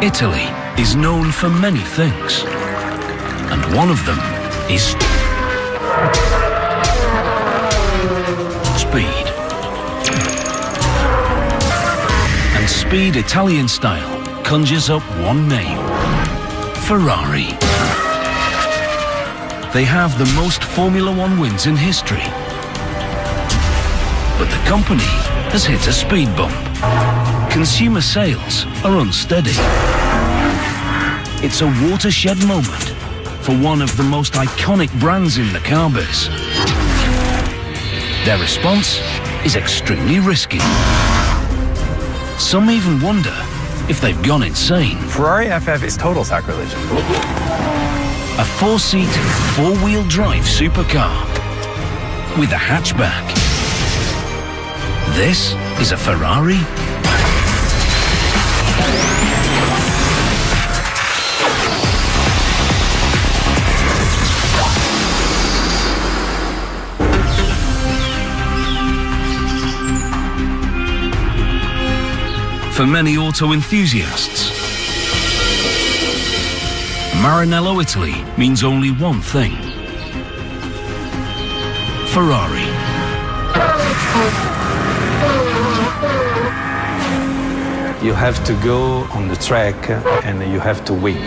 Italy is known for many things, and one of them is speed. And speed Italian style conjures up one name: Ferrari. They have the most Formula One wins in history. But the company has hit a speed bump. Consumer sales are unsteady. It's a watershed moment for one of the most iconic brands in the car biz. Their response is extremely risky. Some even wonder if they've gone insane. Ferrari FF is total sacrilege. A four-seat, four-wheel drive supercar with a hatchback. This is a Ferrari? For many auto enthusiasts, Maranello, Italy means only one thing: Ferrari. You have to go on the track and you have to win.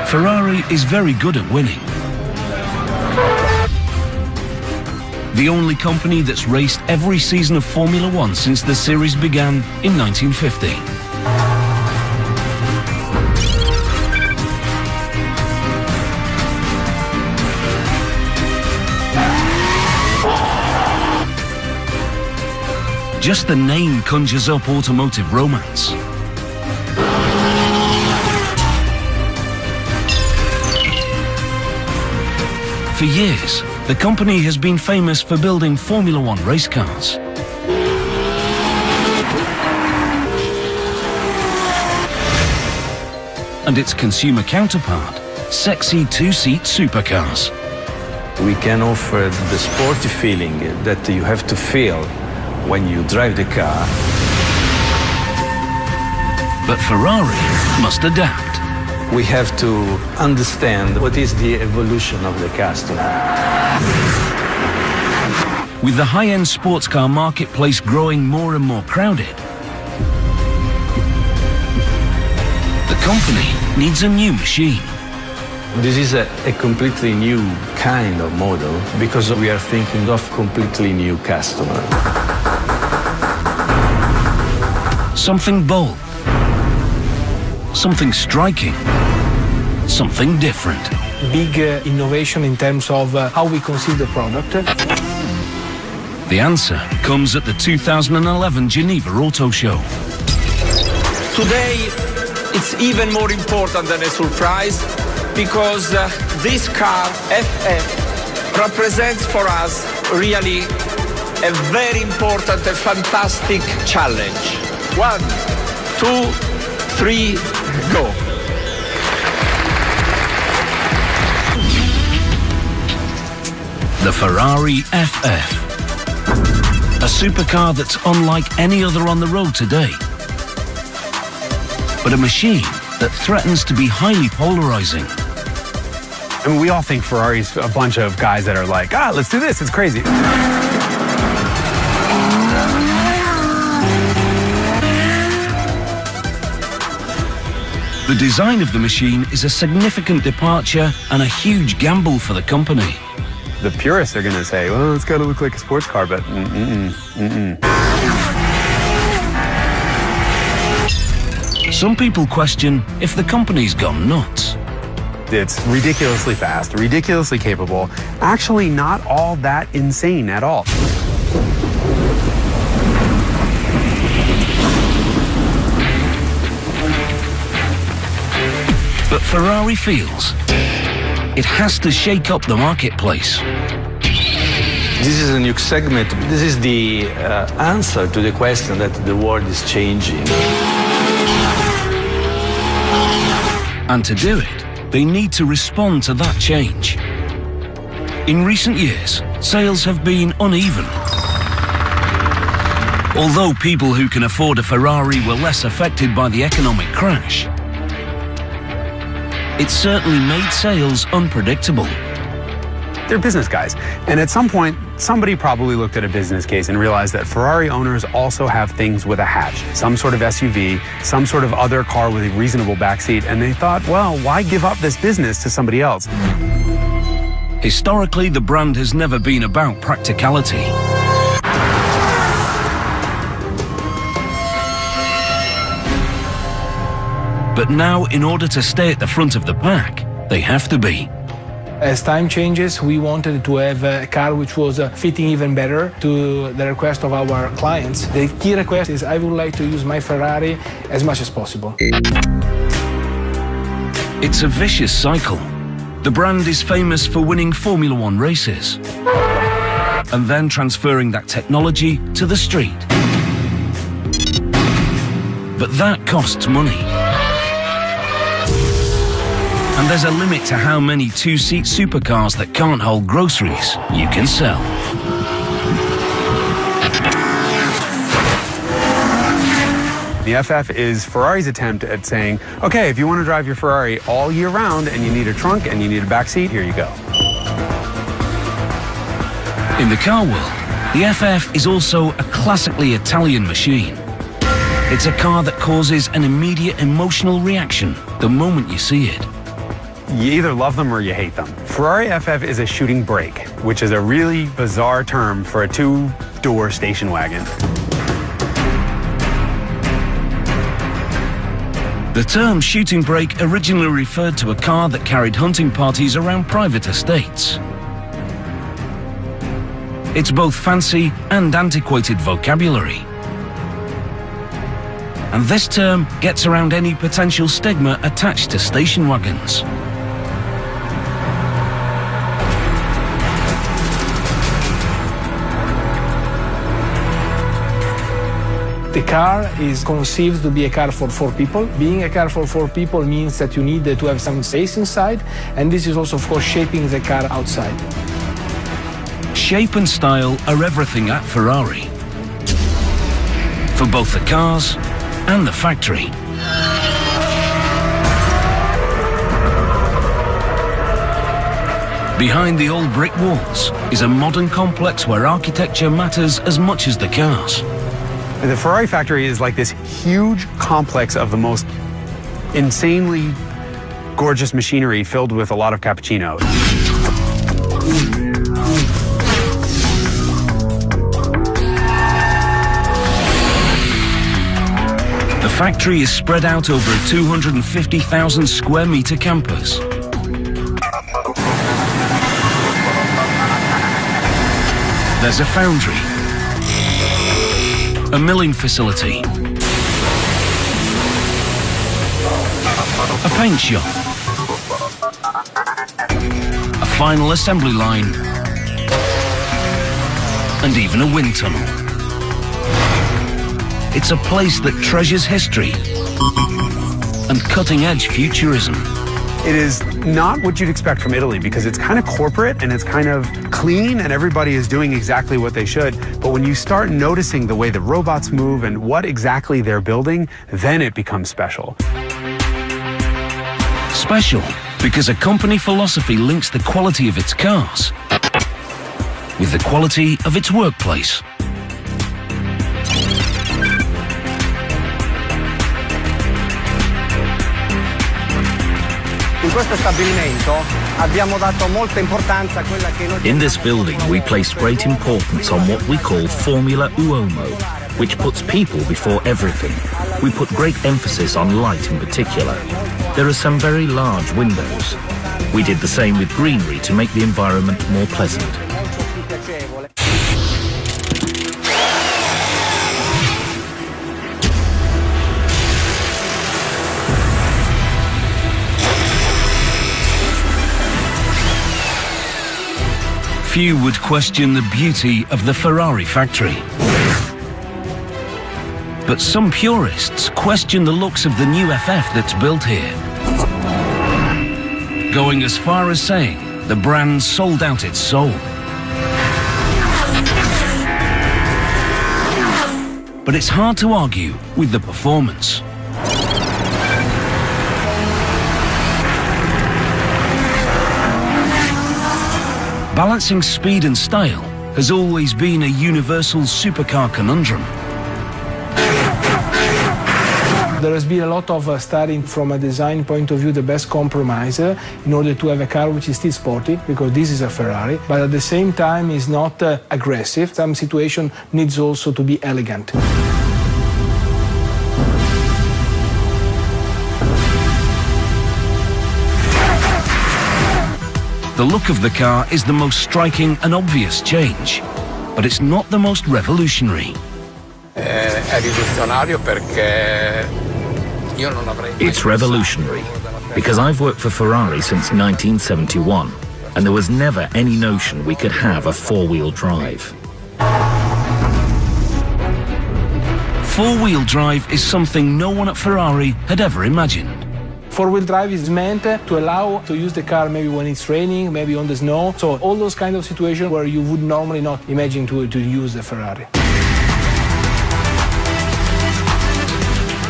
Ferrari is very good at winning. The only company that's raced every season of Formula One since the series began in 1950. Just the name conjures up automotive romance. For years, the company has been famous for building Formula One race cars. And its consumer counterpart, sexy two-seat supercars. We can offer the sporty feeling that you have to feel when you drive the car. But Ferrari must adapt. We have to understand what is the evolution of the customer. With the high-end sports car marketplace growing more and more crowded, the company needs a new machine. This is a completely new kind of model because we are thinking of completely new customer. Something bold, something striking, something different. Big innovation in terms of how we conceive the product. The answer comes at the 2011 Geneva Auto Show. Today, it's even more important than a surprise because this car, FF, represents for us really a very important and fantastic challenge. 1, 2, 3, go. The Ferrari FF. A supercar that's unlike any other on the road today. But a machine that threatens to be highly polarizing. I mean, we all think Ferrari's a bunch of guys that are like, let's do this, it's crazy. The design of the machine is a significant departure and a huge gamble for the company. The purists are going to say, well, it's got to look like a sports car, but Some people question if the company's gone nuts. It's ridiculously fast, ridiculously capable, actually not all that insane at all. But Ferrari feels it has to shake up the marketplace. This is a new segment. This is the answer to the question that the world is changing. And to do it, they need to respond to that change. In recent years, sales have been uneven. Although people who can afford a Ferrari were less affected by the economic crash, it certainly made sales unpredictable. They're business guys. And at some point, somebody probably looked at a business case and realized that Ferrari owners also have things with a hatch, some sort of SUV, some sort of other car with a reasonable backseat, and they thought, well, why give up this business to somebody else? Historically, the brand has never been about practicality. But now, in order to stay at the front of the pack, they have to be. As time changes, we wanted to have a car which was fitting even better to the request of our clients. The key request is I would like to use my Ferrari as much as possible. It's a vicious cycle. The brand is famous for winning Formula One races and then transferring that technology to the street. But that costs money. And there's a limit to how many two-seat supercars that can't hold groceries you can sell. The FF is Ferrari's attempt at saying, okay, if you want to drive your Ferrari all year round and you need a trunk and you need a backseat, here you go. In the car world, the FF is also a classically Italian machine. It's a car that causes an immediate emotional reaction the moment you see it. You either love them or you hate them. Ferrari FF is a shooting brake, which is a really bizarre term for a two-door station wagon. The term shooting brake originally referred to a car that carried hunting parties around private estates. It's both fancy and antiquated vocabulary. And this term gets around any potential stigma attached to station wagons. The car is conceived to be a car for 4 people. Being a car for 4 people means that you need to have some space inside, and this is also, of course, shaping the car outside. Shape and style are everything at Ferrari, for both the cars and the factory. Behind the old brick walls is a modern complex where architecture matters as much as the cars. The Ferrari factory is like this huge complex of the most insanely gorgeous machinery filled with a lot of cappuccino. The factory is spread out over a 250,000 square meter campus. There's a foundry, a milling facility, a paint shop, a final assembly line, and even a wind tunnel. It's a place that treasures history and cutting-edge futurism. It is not what you'd expect from Italy because it's kind of corporate and it's kind of clean and everybody is doing exactly what they should. But when you start noticing the way the robots move and what exactly they're building, then it becomes special. Special because a company philosophy links the quality of its cars with the quality of its workplace. In this building, we place great importance on what we call Formula Uomo, which puts people before everything. We put great emphasis on light in particular. There are some very large windows. We did the same with greenery to make the environment more pleasant. Few would question the beauty of the Ferrari factory. But some purists question the looks of the new FF that's built here, going as far as saying the brand sold out its soul. but it's hard to argue with the performance. Balancing speed and style has always been a universal supercar conundrum. There has been a lot of studying from a design point of view, the best compromise in order to have a car which is still sporty, because this is a Ferrari, but at the same time is not aggressive. Some situation needs also to be elegant. The look of the car is the most striking and obvious change, but it's not the most revolutionary. It's revolutionary because I've worked for Ferrari since 1971, and there was never any notion we could have a four-wheel drive. Four-wheel drive is something no one at Ferrari had ever imagined. Four-wheel drive is meant to allow to use the car maybe when it's raining, maybe on the snow. So all those kind of situations where you would normally not imagine to use the Ferrari.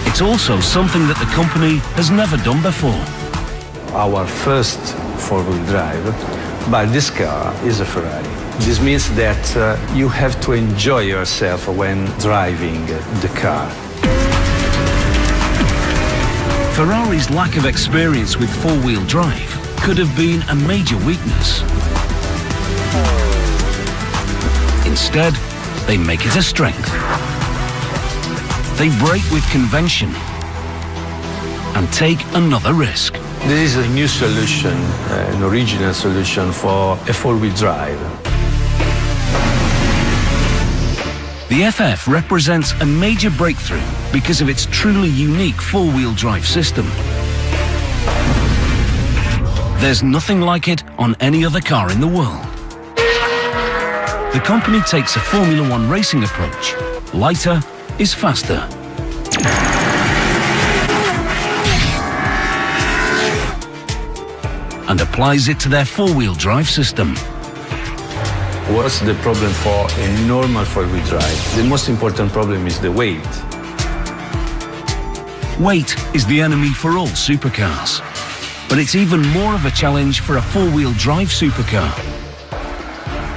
It's also something that the company has never done before. Our first four-wheel drive, but this car is a Ferrari. This means that you have to enjoy yourself when driving the car. Ferrari's lack of experience with four-wheel drive could have been a major weakness. Instead, they make it a strength. They break with convention and take another risk. This is a new solution, an original solution for a four-wheel drive. The FF represents a major breakthrough because of its truly unique four-wheel drive system. There's nothing like it on any other car in the world. The company takes a Formula One racing approach. Lighter is faster. And applies it to their four-wheel drive system. What's the problem for a normal four-wheel drive? The most important problem is the weight. Weight is the enemy for all supercars. But it's even more of a challenge for a four-wheel drive supercar.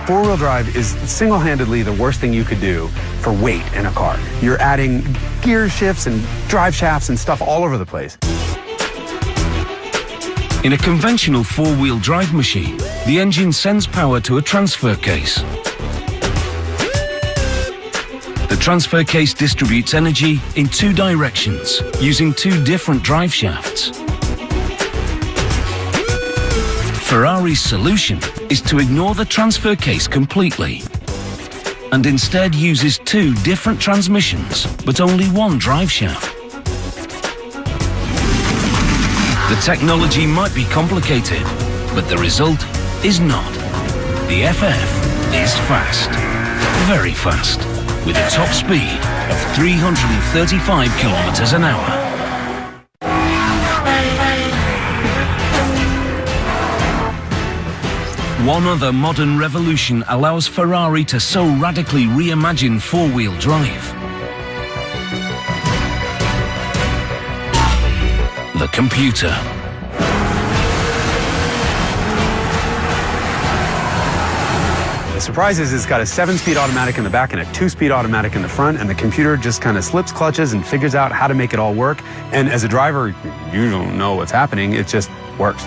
Four-wheel drive is single-handedly the worst thing you could do for weight in a car. You're adding gear shifts and drive shafts and stuff all over the place. In a conventional four-wheel drive machine, the engine sends power to a transfer case. The transfer case distributes energy in two directions, using two different drive shafts. Ferrari's solution is to ignore the transfer case completely, and instead uses two different transmissions, but only one drive shaft. The technology might be complicated, but the result is not. The FF is fast, very fast, with a top speed of 335 kilometers an hour. One other modern revolution allows Ferrari to so radically reimagine four-wheel drive. The computer. The surprise is it's got a 7-speed automatic in the back and a 2-speed automatic in the front, and the computer just kind of slips clutches and figures out how to make it all work. And as a driver, you don't know what's happening, it just works.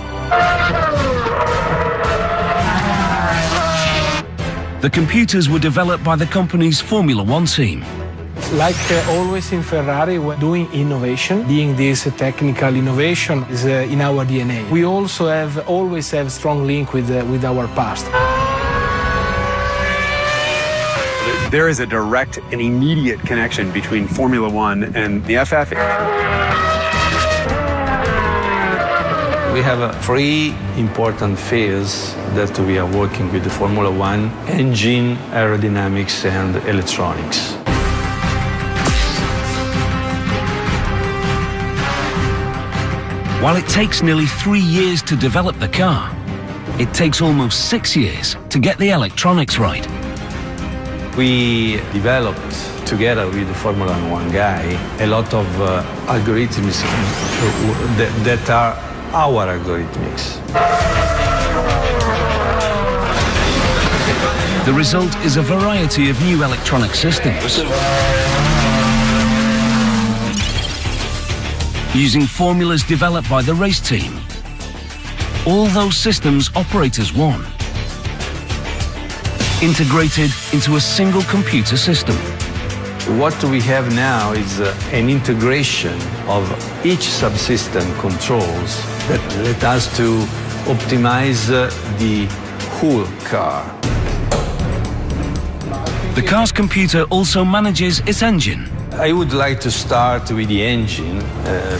The computers were developed by the company's Formula One team. Like always in Ferrari, we're doing innovation. Being this technical innovation is in our DNA. We also always have strong link with our past. There is a direct and immediate connection between Formula One and the FF. We have 3 important phases that we are working with the Formula One: engine, aerodynamics, and electronics. While it takes nearly 3 years to develop the car, it takes almost 6 years to get the electronics right. We developed together with the Formula One guy, a lot of algorithms that are our algorithms. The result is a variety of new electronic systems. Using formulas developed by the race team, all those systems operate as one, integrated into a single computer system. What we have now is an integration of each subsystem controls that let us to optimize the whole car. The car's computer also manages its engine. I would like to start with the engine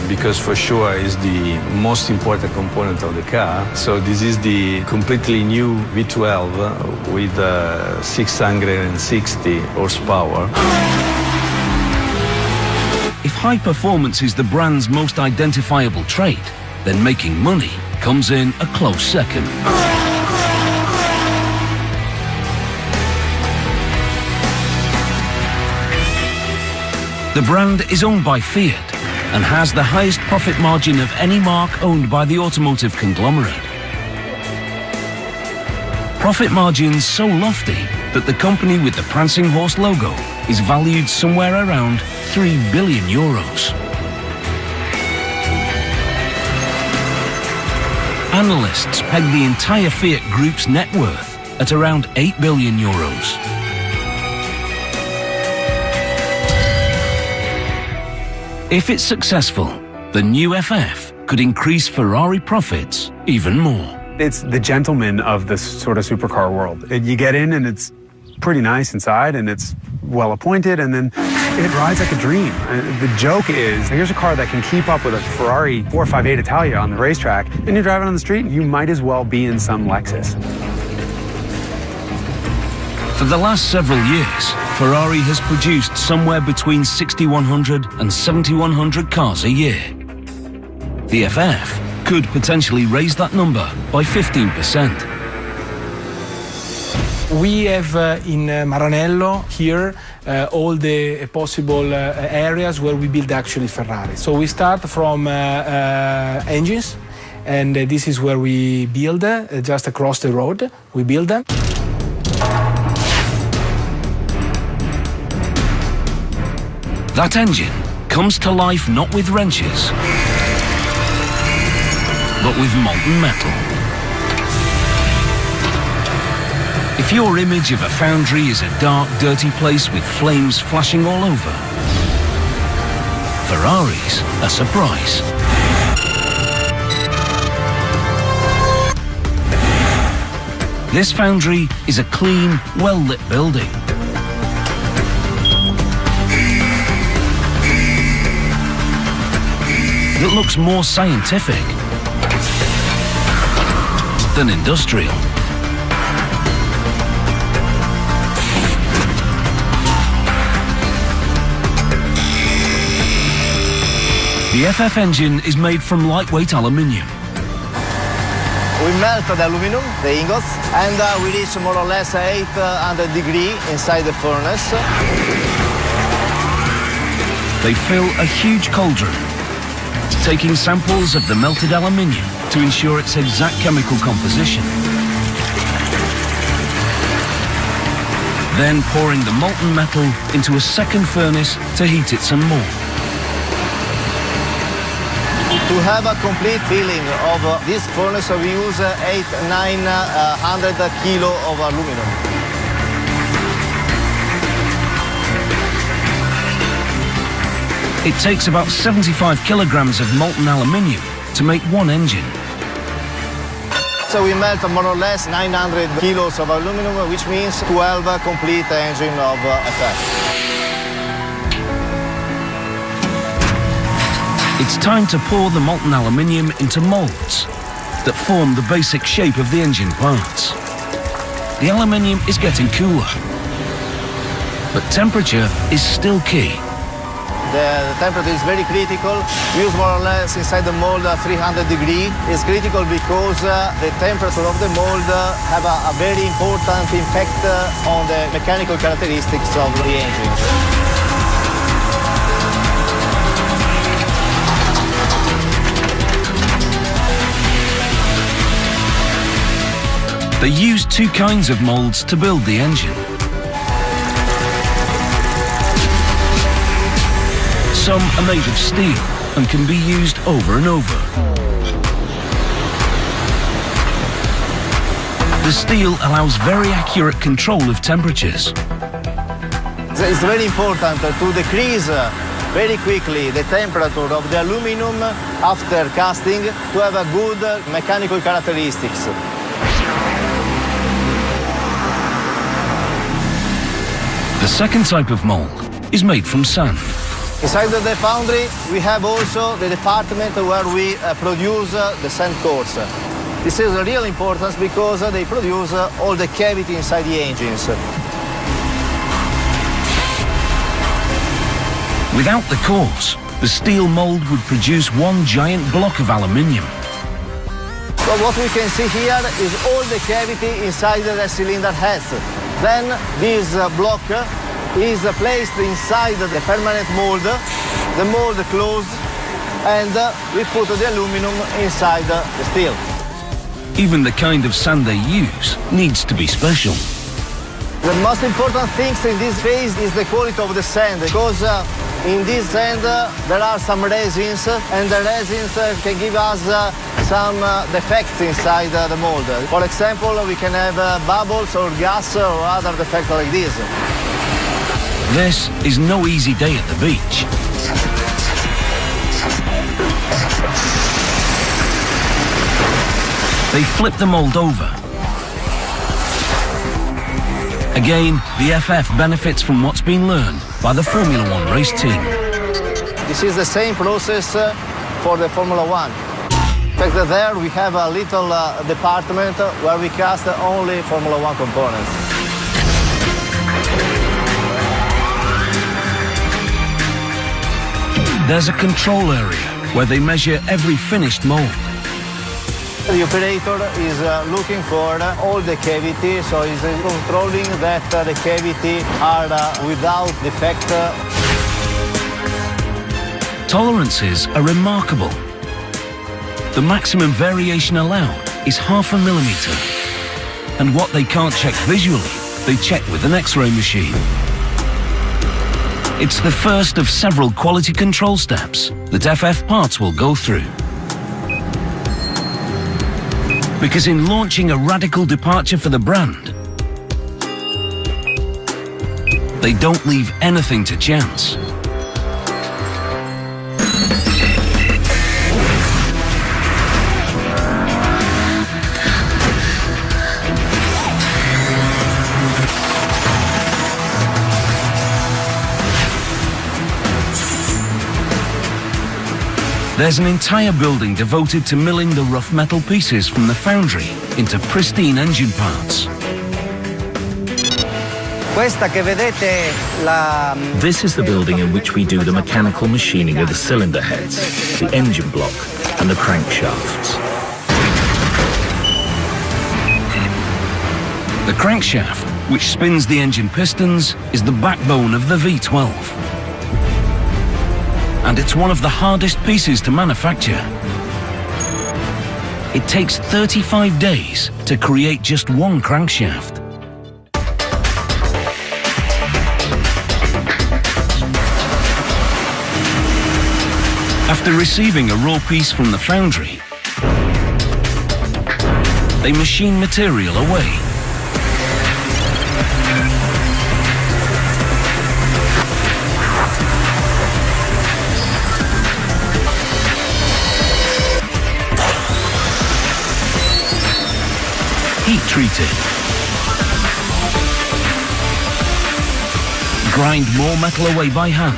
because for sure is the most important component of the car. So this is the completely new V12 with 660 horsepower. If high performance is the brand's most identifiable trait, then making money comes in a close second. The brand is owned by Fiat and has the highest profit margin of any marque owned by the automotive conglomerate. Profit margins so lofty that the company with the prancing horse logo is valued somewhere around €3 billion. Analysts peg the entire Fiat Group's net worth at around €8 billion. If it's successful, the new FF could increase Ferrari profits even more. It's the gentleman of this sort of supercar world. You get in and it's pretty nice inside and it's well appointed, and then it rides like a dream. The joke is, here's a car that can keep up with a Ferrari 458 Italia on the racetrack, and you're driving on the street, you might as well be in some Lexus. For the last several years, Ferrari has produced somewhere between 6,100 and 7,100 cars a year. The FF could potentially raise that number by 15%. We have in Maranello here all the possible areas where we build actually Ferrari. So we start from engines, and this is where we build, just across the road, we build them. That engine comes to life not with wrenches, but with molten metal. If your image of a foundry is a dark, dirty place with flames flashing all over, Ferrari's a surprise. This foundry is a clean, well-lit building. That looks more scientific than industrial. The FF engine is made from lightweight aluminium. We melt the aluminum, the ingots, and we reach more or less 800 degrees inside the furnace. They fill a huge cauldron, taking samples of the melted aluminium to ensure its exact chemical composition. Then pouring the molten metal into a second furnace to heat it some more. To have a complete filling of this furnace, we use 900 kilo of aluminum. It takes about 75 kilograms of molten aluminium to make one engine. So we melt more or less 900 kilos of aluminum, which means 12 complete engine of FF. It's time to pour the molten aluminium into molds that form the basic shape of the engine parts. The aluminium is getting cooler, but temperature is still key. The temperature is very critical. We use more or less inside the mold 300 degrees. It's critical because the temperature of the mold have a very important effect on the mechanical characteristics of the engine. They use two kinds of molds to build the engine. Some are made of steel and can be used over and over. The steel allows very accurate control of temperatures. It's very important to decrease very quickly the temperature of the aluminum after casting to have a good mechanical characteristics. The second type of mold is made from sand. Inside the foundry, we have also the department where we produce the sand cores. This is really important because they produce all the cavity inside the engines. Without the cores, the steel mold would produce one giant block of aluminium. So what we can see here is all the cavity inside the cylinder heads. Then this block is placed inside the permanent mold, the mold closed, and we put the aluminum inside the steel. Even the kind of sand they use needs to be special. The most important thing in this phase is the quality of the sand, because in this sand there are some resins, and the resins can give us some defects inside the mold. For example, we can have bubbles or gas or other defects like this. This is no easy day at the beach. They flip the mold over. Again, the FF benefits from what's been learned by the Formula One race team. This is the same process for the Formula One. In fact, there we have a little department where we cast only Formula One components. There's a control area where they measure every finished mold. The operator is looking for all the cavity, so he's controlling that the cavity are without defect. Tolerances are remarkable. The maximum variation allowed is 0.5 millimeter. And what they can't check visually, they check with an X-ray machine. It's the first of several quality control steps that FF Parts will go through. Because in launching a radical departure for the brand, they don't leave anything to chance. There's an entire building devoted to milling the rough metal pieces from the foundry into pristine engine parts. This is the building in which we do the mechanical machining of the cylinder heads, the engine block, and the crankshafts. The crankshaft, which spins the engine pistons, is the backbone of the V12. And it's one of the hardest pieces to manufacture. It takes 35 days to create just one crankshaft. After receiving a raw piece from the foundry, they machine material away. Heat treated. Grind more metal away by hand.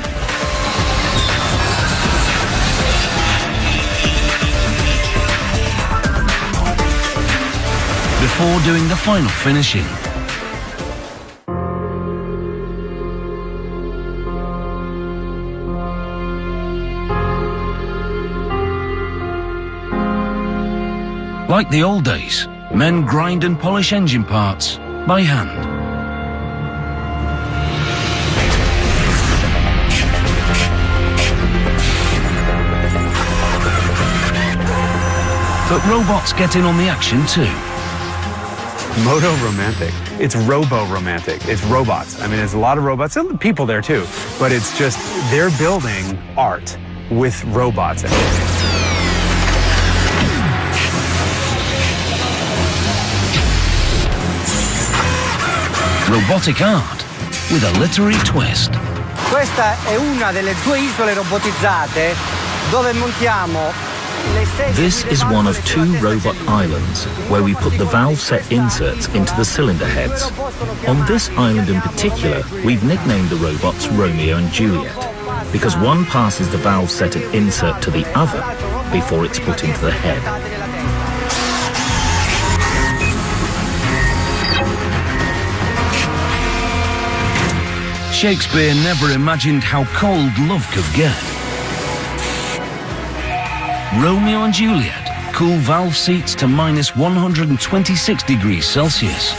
Before doing the final finishing. Like the old days, men grind and polish engine parts by hand. But robots get in on the action too. Moto-romantic. It's robo-romantic. It's robots. I mean, there's a lot of robots, and people there too, but it's just, they're building art with robots in it. Robotic art with a literary twist. Questa è una delle 2 isole robotizzate dove montiamo le sedie. This is one of 2 robot islands where we put the valve set inserts into the cylinder heads. On this island in particular, we've nicknamed the robots Romeo and Juliet because one passes the valve set insert to the other before it's put into the head. Shakespeare never imagined how cold love could get. Romeo and Juliet cool valve seats to minus 126 degrees Celsius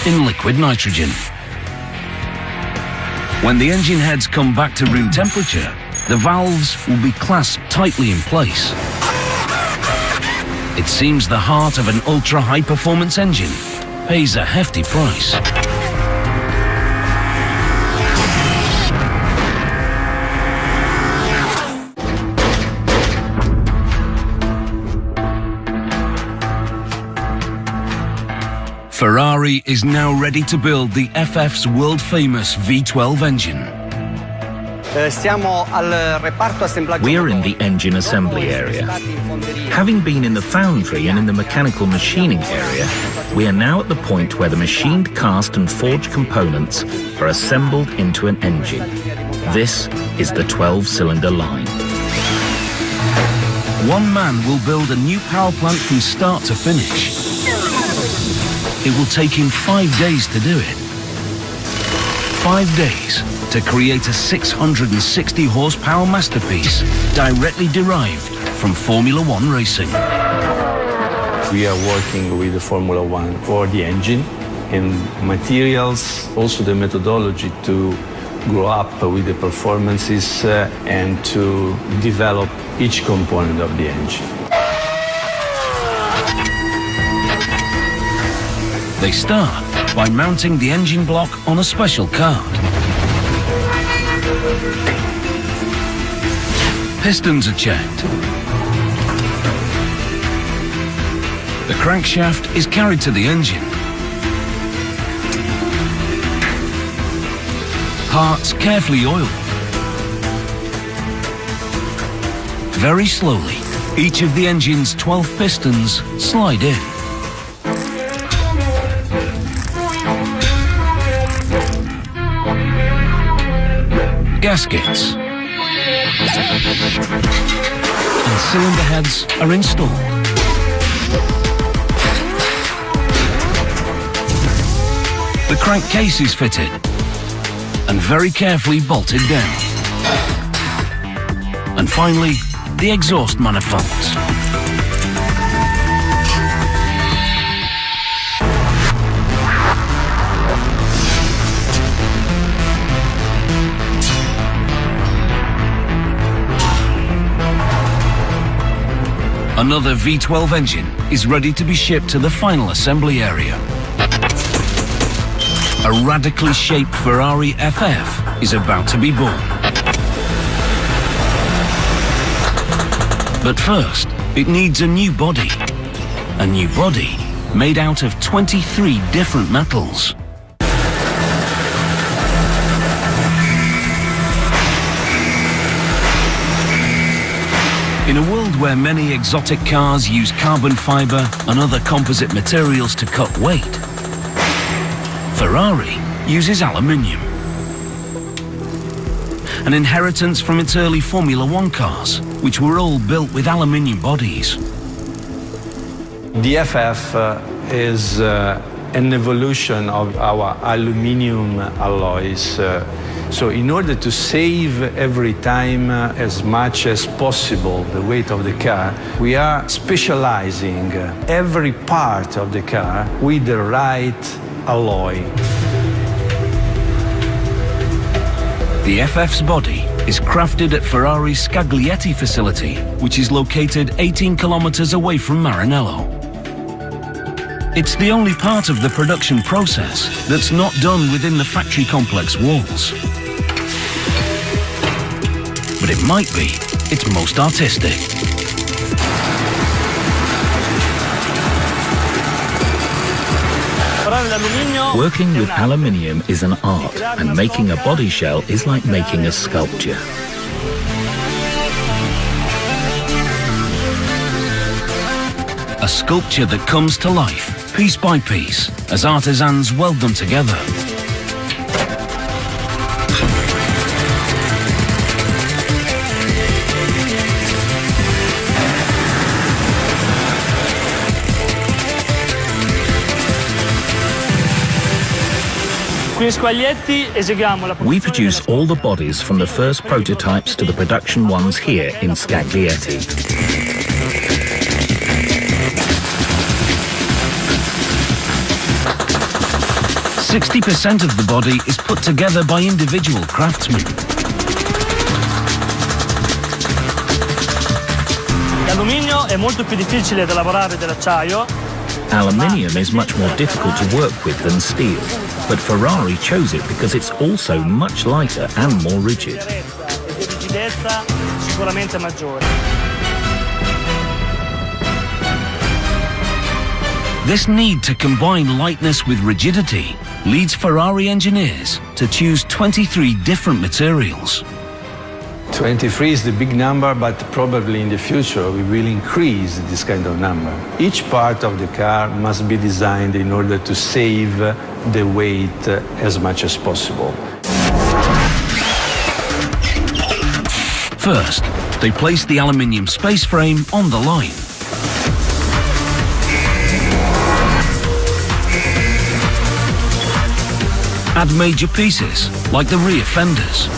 in liquid nitrogen. When the engine heads come back to room temperature, the valves will be clasped tightly in place. It seems the heart of an ultra-high-performance engine pays a hefty price. Ferrari is now ready to build the FF's world-famous V12 engine. We are in the engine assembly area. Having been in the foundry and in the mechanical machining area, we are now at the point where the machined cast and forged components are assembled into an engine. This is the 12-cylinder line. One man will build a new power plant from start to finish. It will take him 5 days to do it. 5 days to create a 660 horsepower masterpiece directly derived from Formula One racing. We are working with the Formula One for the engine and materials, also the methodology to grow up with the performances and to develop each component of the engine. They start by mounting the engine block on a special card. Pistons are checked. The crankshaft is carried to the engine. Parts carefully oiled. Very slowly, each of the engine's 12 pistons slide in. Gaskets and cylinder heads are installed. The crankcase is fitted and very carefully bolted down. And finally, the exhaust manifolds. Another V12 engine is ready to be shipped to the final assembly area. A radically shaped Ferrari FF is about to be born. But first, it needs a new body. A new body made out of 23 different metals. In a world where many exotic cars use carbon fiber and other composite materials to cut weight, Ferrari uses aluminium. An inheritance from its early Formula One cars, which were all built with aluminium bodies. The FF is an evolution of our aluminium alloys. So in order to save every time as much as possible the weight of the car, we are specializing every part of the car with the right alloy. The FF's body is crafted at Ferrari's Scaglietti facility, which is located 18 kilometers away from Maranello. It's the only part of the production process that's not done within the factory complex walls. But it might be its most artistic. Working with aluminium is an art, and making a body shell is like making a sculpture. A sculpture that comes to life, piece by piece, as artisans weld them together. We produce all the bodies from the first prototypes to the production ones here in Scaglietti. 60% of the body is put together by individual craftsmen. Aluminium is much more difficult to work with than steel, but Ferrari chose it because it's also much lighter and more rigid. This need to combine lightness with rigidity leads Ferrari engineers to choose 23 different materials. 23 is the big number, but probably in the future we will increase this kind of number. Each part of the car must be designed in order to save the weight as much as possible. First, they place the aluminium space frame on the line. Add major pieces, like the rear fenders.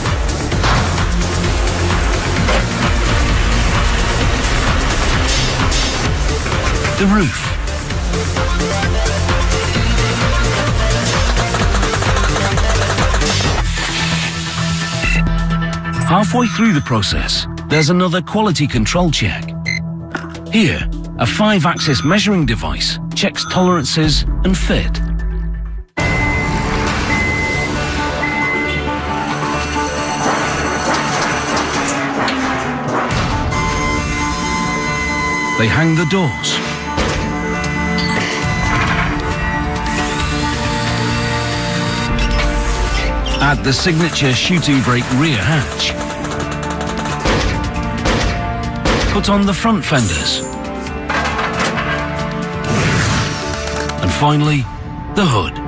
The roof. Halfway through the process, there's another quality control check. Here, a 5-axis measuring device checks tolerances and fit. They hang the doors. Add the signature shooting brake rear hatch. Put on the front fenders. And finally, the hood.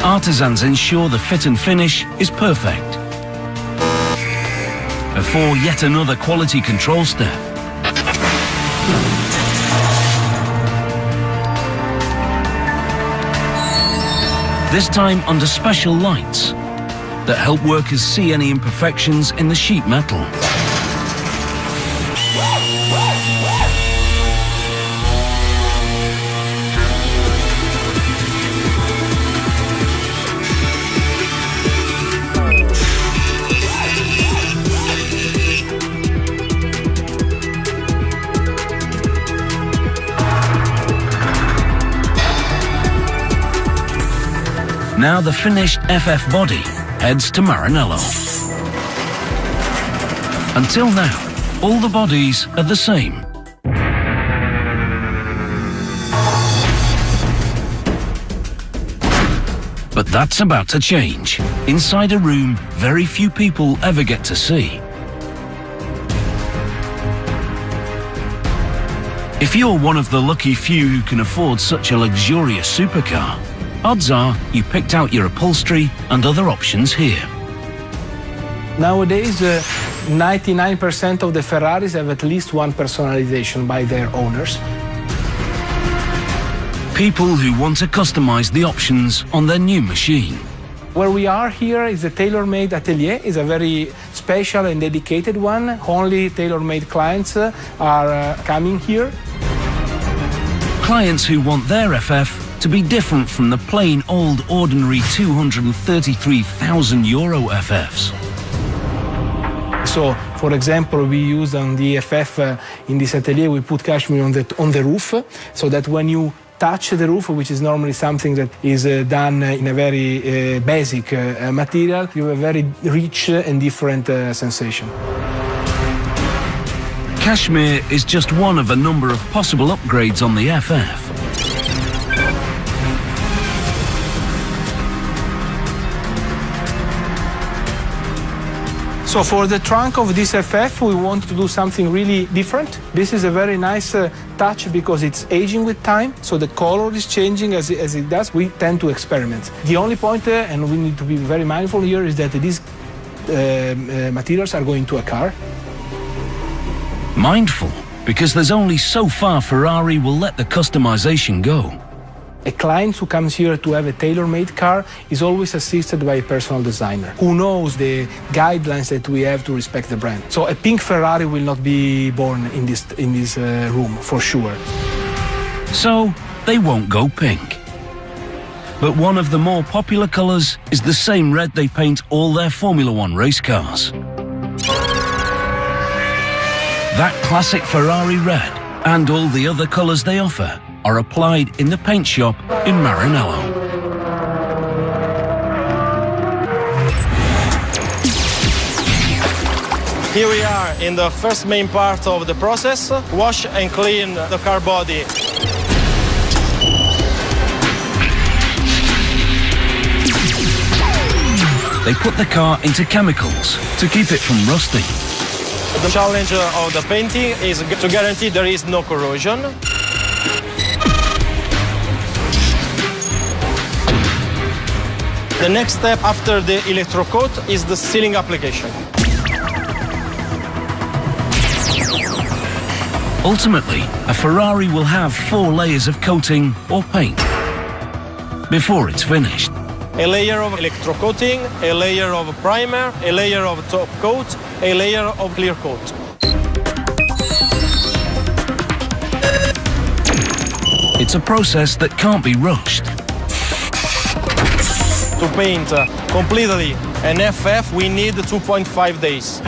Artisans ensure the fit and finish is perfect. Before yet another quality control step. This time under special lights that help workers see any imperfections in the sheet metal. Now the finished FF body heads to Maranello. Until now, all the bodies are the same. But that's about to change. Inside a room very few people ever get to see. If you're one of the lucky few who can afford such a luxurious supercar, odds are you picked out your upholstery and other options here. Nowadays, 99% of the Ferraris have at least one personalization by their owners. People who want to customize the options on their new machine. Where we are here is a tailor-made atelier. It's a very special and dedicated one. Only tailor-made clients are coming here. Clients who want their FF to be different from the plain old ordinary €233,000 FFs. So, for example, we use on the FF in this atelier, we put cashmere on the roof, so that when you touch the roof, which is normally something that is done in a very basic material, you have a very rich and different sensation. Cashmere is just one of a number of possible upgrades on the FF. So for the trunk of this FF, we want to do something really different. This is a very nice touch because it's aging with time, so the color is changing as it does. We tend to experiment. The only point, and we need to be very mindful here, is that these materials are going to a car. Mindful, because there's only so far Ferrari will let the customization go. A client who comes here to have a tailor-made car is always assisted by a personal designer who knows the guidelines that we have to respect the brand. So a pink Ferrari will not be born in this room, for sure. So they won't go pink. But one of the more popular colors is the same red they paint all their Formula One race cars. That classic Ferrari red and all the other colors they offer are applied in the paint shop in Maranello. Here we are in the first main part of the process, wash and clean the car body. They put the car into chemicals to keep it from rusting. The challenge of the painting is to guarantee there is no corrosion. The next step after the electrocoat is the sealing application. Ultimately, a Ferrari will have 4 layers of coating or paint before it's finished. A layer of electrocoating, a layer of primer, a layer of top coat, a layer of clear coat. It's a process that can't be rushed. To paint completely an FF, we need 2.5 days.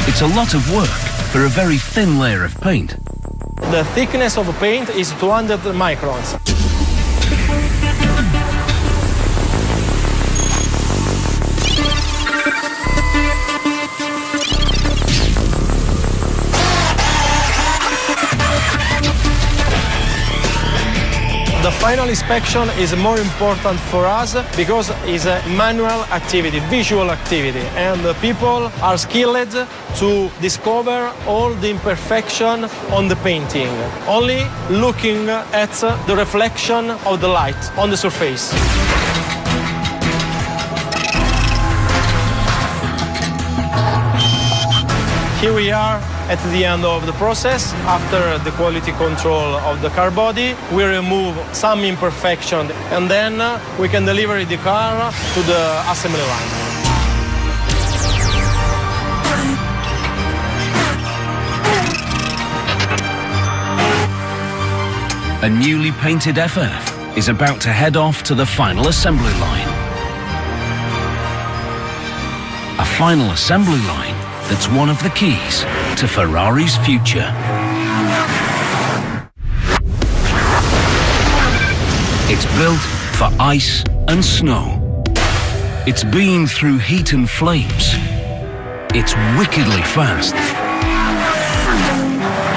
It's a lot of work for a very thin layer of paint. The thickness of the paint is 200 microns. The final inspection is more important for us because it's a manual activity, visual activity, and the people are skilled to discover all the imperfection on the painting, only looking at the reflection of the light on the surface. Here we are at the end of the process. After the quality control of the car body, we remove some imperfection and then we can deliver the car to the assembly line. A newly painted FF is about to head off to the final assembly line. A final assembly line that's one of the keys to Ferrari's future. It's built for ice and snow. It's been through heat and flames. It's wickedly fast.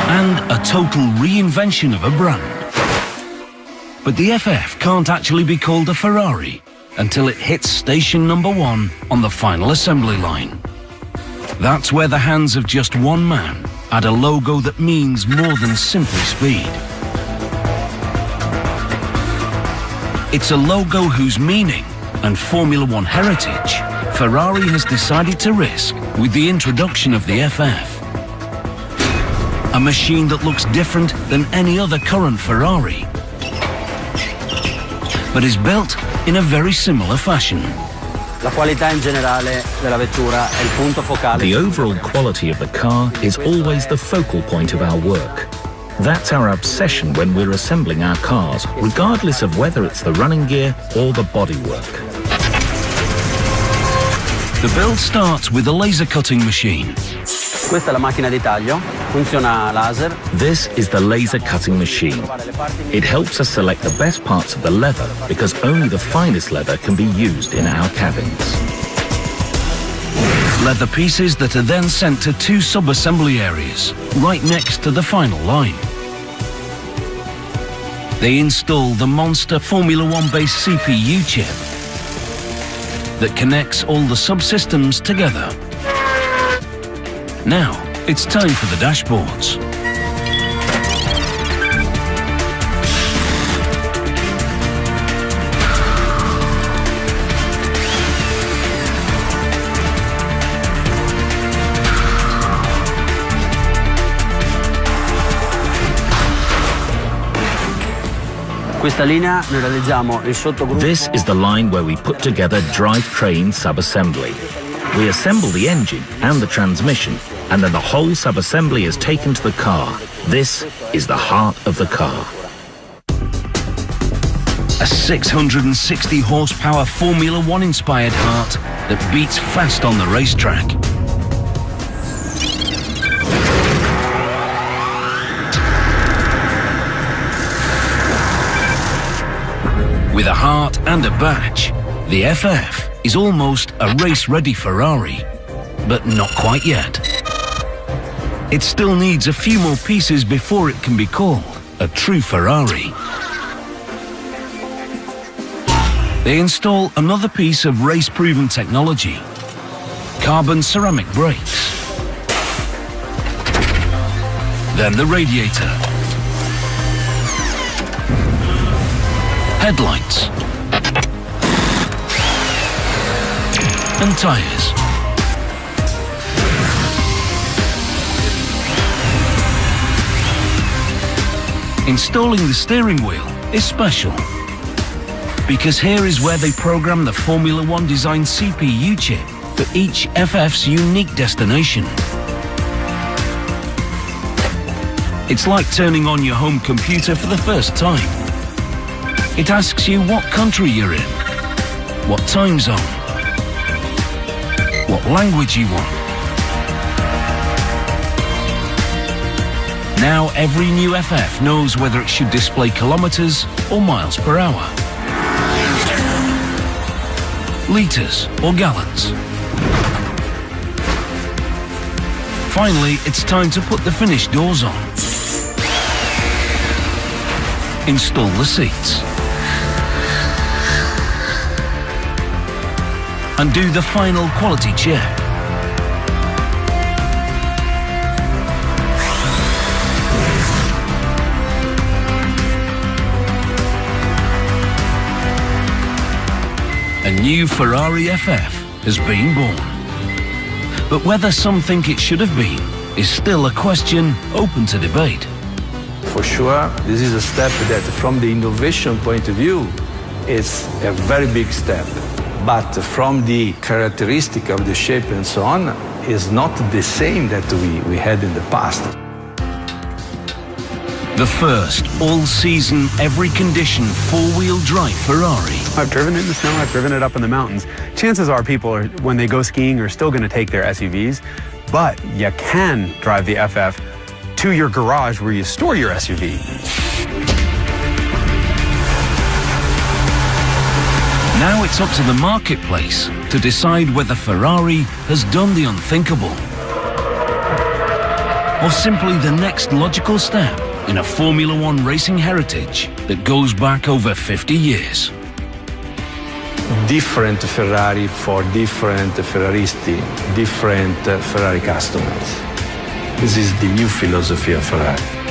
And a total reinvention of a brand. But the FF can't actually be called a Ferrari until it hits station number 1 on the final assembly line. That's where the hands of just one man add a logo that means more than simply speed. It's a logo whose meaning and Formula One heritage Ferrari has decided to risk with the introduction of the FF. A machine that looks different than any other current Ferrari, but is built in a very similar fashion. La qualità in generale della vettura è il punto focale. The overall quality of the car is always the focal point of our work. That's our obsession when we're assembling our cars, regardless of whether it's the running gear or the bodywork. The build starts with a laser cutting machine. Questa è la macchina di taglio, funziona a laser. This is the laser cutting machine. It helps us select the best parts of the leather because only the finest leather can be used in our cabins. Leather pieces that are then sent to two sub-assembly areas, right next to the final line. They install the monster Formula One-based CPU chip that connects all the subsystems together. Now, it's time for the dashboards. Questa linea noi realizziamo il sottogruppo. This is the line where we put together drivetrain subassembly. We assemble the engine and the transmission, and then the whole subassembly is taken to the car. This is the heart of the car. A 660 horsepower Formula One inspired heart that beats fast on the racetrack. With a heart and a badge, the FF is almost a race-ready Ferrari, but not quite yet. It still needs a few more pieces before it can be called a true Ferrari. They install another piece of race-proven technology, carbon ceramic brakes. Then the radiator, headlights, and tyres. Installing the steering wheel is special, because here is where they program the Formula One design CPU chip for each FF's unique destination. It's like turning on your home computer for the first time. It asks you what country you're in, what time zone, what language you want. Now every new FF knows whether it should display kilometers or miles per hour, liters or gallons. Finally, it's time to put the finished doors on. Install the seats. And do the final quality check. A new Ferrari FF has been born. But whether some think it should have been is still a question open to debate. For sure, this is a step that, from the innovation point of view, it's a very big step. But from the characteristic of the shape and so on, is not the same that we had in the past. The first all-season, every-condition four-wheel drive Ferrari. I've driven it in the snow, I've driven it up in the mountains. Chances are people, are, when they go skiing, are still going to take their SUVs, but you can drive the FF to your garage where you store your SUV. Now it's up to the marketplace to decide whether Ferrari has done the unthinkable, or simply the next logical step in a Formula One racing heritage that goes back over 50 years. Different Ferrari for different Ferraristi, different Ferrari customers. This is the new philosophy of Ferrari.